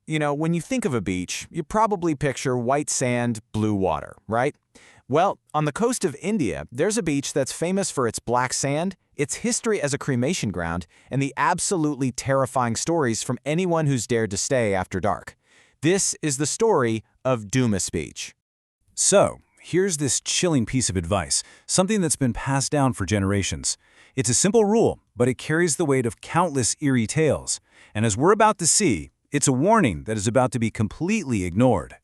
When you think of a beach, you probably picture white sand, blue water, right? Well, on the coast of India, there's a beach that's famous for its black sand, its history as a cremation ground, and the absolutely terrifying stories from anyone who's dared to stay after dark. This is the story of DUMAS Beach. So, here's this chilling piece of advice, something that's been passed down for generations. It's a simple rule, but it carries the weight of countless eerie tales. And as we're about to see, it's a warning that is about to be completely ignored.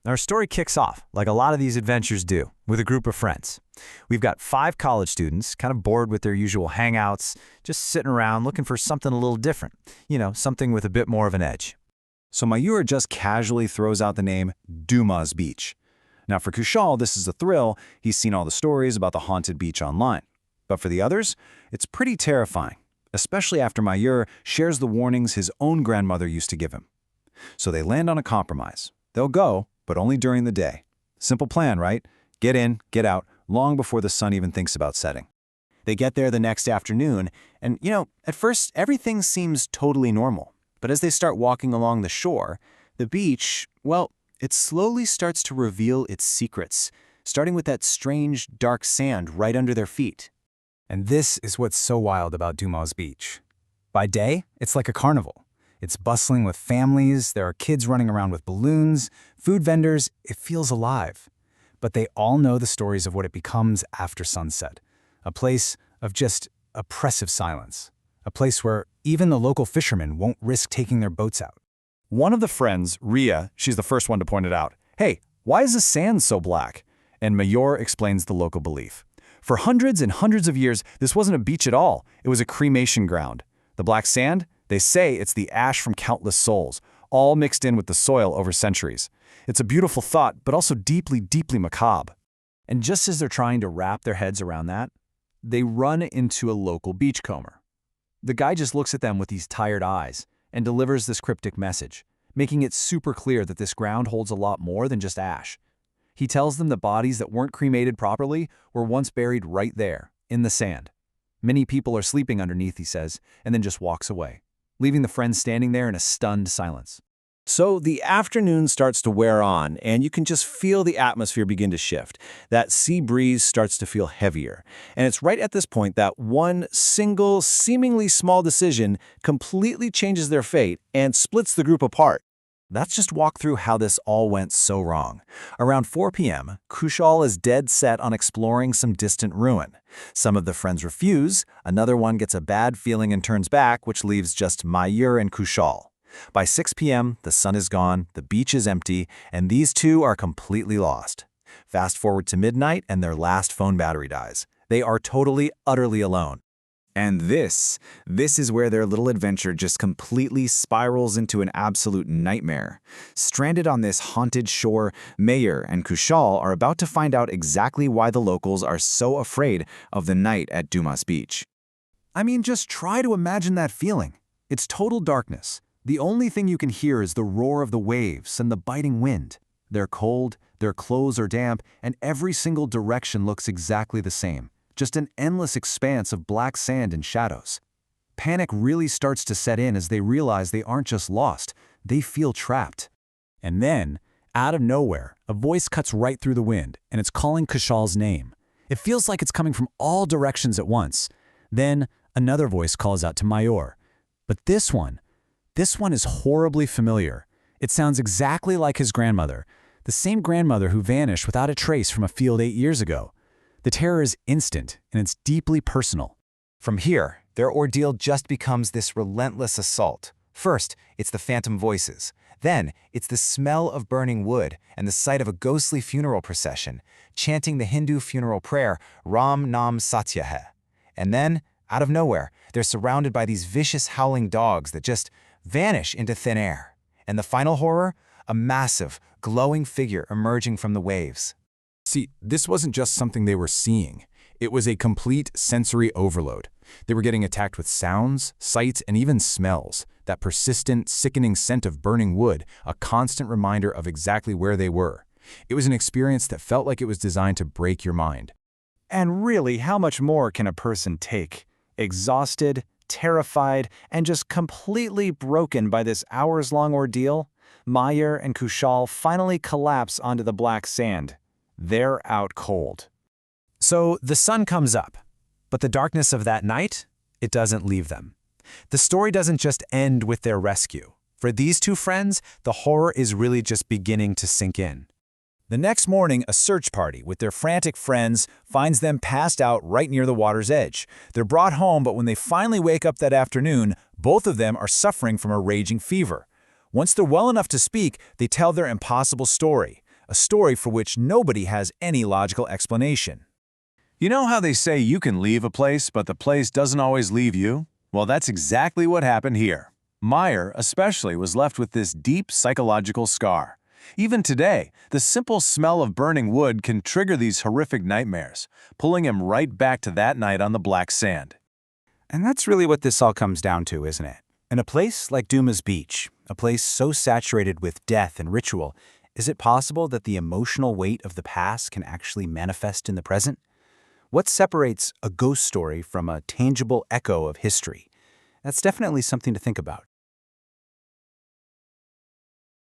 Our story kicks off, like a lot of these adventures do, with a group of friends. We've got 5 college students, kind of bored with their usual hangouts, just sitting around looking for something a little different. Something with a bit more of an edge. So Mayur just casually throws out the name DUMAS Beach. Now for Kushal, this is a thrill. He's seen all the stories about the haunted beach online. But for the others, it's pretty terrifying, especially after Mayur shares the warnings his own grandmother used to give him. So they land on a compromise. They'll go, but only during the day. Simple plan, right? Get in, get out, long before the sun even thinks about setting. They get there the next afternoon, and at first everything seems totally normal. But as they start walking along the shore, the beach, well, it slowly starts to reveal its secrets, starting with that strange, dark sand right under their feet. And this is what's so wild about DUMAS Beach. By day, it's like a carnival. It's bustling with families, there are kids running around with balloons, food vendors, it feels alive. But they all know the stories of what it becomes after sunset. A place of just oppressive silence. A place where even the local fishermen won't risk taking their boats out. One of the friends, Ria, she's the first one to point it out. Hey, why is the sand so black? And Mayur explains the local belief. For hundreds and hundreds of years, this wasn't a beach at all. It was a cremation ground. The black sand? They say it's the ash from countless souls, all mixed in with the soil over centuries. It's a beautiful thought, but also deeply, deeply macabre. And just as they're trying to wrap their heads around that, they run into a local beachcomber. The guy just looks at them with these tired eyes and delivers this cryptic message, making it super clear that this ground holds a lot more than just ash. He tells them the bodies that weren't cremated properly were once buried right there, in the sand. Many people are sleeping underneath, he says, and then just walks away, leaving the friends standing there in a stunned silence. So the afternoon starts to wear on, and you can just feel the atmosphere begin to shift. That sea breeze starts to feel heavier. And it's right at this point that one single, seemingly small decision completely changes their fate and splits the group apart. Let's just walk through how this all went so wrong. Around 4 p.m., Kushal is dead set on exploring some distant ruin. Some of the friends refuse, another one gets a bad feeling and turns back, which leaves just Mayur and Kushal. By 6 p.m., the sun is gone, the beach is empty, and these two are completely lost. Fast forward to midnight and their last phone battery dies. They are totally, utterly alone. And this is where their little adventure just completely spirals into an absolute nightmare. Stranded on this haunted shore, Mayur and Kushal are about to find out exactly why the locals are so afraid of the night at DUMAS Beach. I mean, just try to imagine that feeling. It's total darkness. The only thing you can hear is the roar of the waves and the biting wind. They're cold, their clothes are damp, and every single direction looks exactly the same. Just an endless expanse of black sand and shadows. Panic really starts to set in as they realize they aren't just lost, they feel trapped. And then, out of nowhere, a voice cuts right through the wind, and it's calling Kushal's name. It feels like it's coming from all directions at once. Then, another voice calls out to Mayur. But this one is horribly familiar. It sounds exactly like his grandmother, the same grandmother who vanished without a trace from a field 8 years ago. The terror is instant, and it's deeply personal. From here, their ordeal just becomes this relentless assault. First, it's the phantom voices. Then, it's the smell of burning wood and the sight of a ghostly funeral procession, chanting the Hindu funeral prayer, Ram Nam Satya Hai. And then, out of nowhere, they're surrounded by these vicious howling dogs that just vanish into thin air. And the final horror? A massive, glowing figure emerging from the waves. See, this wasn't just something they were seeing. It was a complete sensory overload. They were getting attacked with sounds, sights, and even smells. That persistent, sickening scent of burning wood, a constant reminder of exactly where they were. It was an experience that felt like it was designed to break your mind. And really, how much more can a person take? Exhausted, terrified, and just completely broken by this hours-long ordeal, Meyer and Kushal finally collapse onto the black sand. They're out cold. So the sun comes up, but the darkness of that night, it doesn't leave them. The story doesn't just end with their rescue. For these two friends, the horror is really just beginning to sink in. The next morning, a search party with their frantic friends finds them passed out right near the water's edge. They're brought home, but when they finally wake up that afternoon, both of them are suffering from a raging fever. Once they're well enough to speak, they tell their impossible story, a story for which nobody has any logical explanation. You know how they say you can leave a place, but the place doesn't always leave you? Well, that's exactly what happened here. Meyer, especially, was left with this deep psychological scar. Even today, the simple smell of burning wood can trigger these horrific nightmares, pulling him right back to that night on the black sand. And that's really what this all comes down to, isn't it? In a place like DUMAS Beach, a place so saturated with death and ritual, is it possible that the emotional weight of the past can actually manifest in the present? What separates a ghost story from a tangible echo of history? That's definitely something to think about.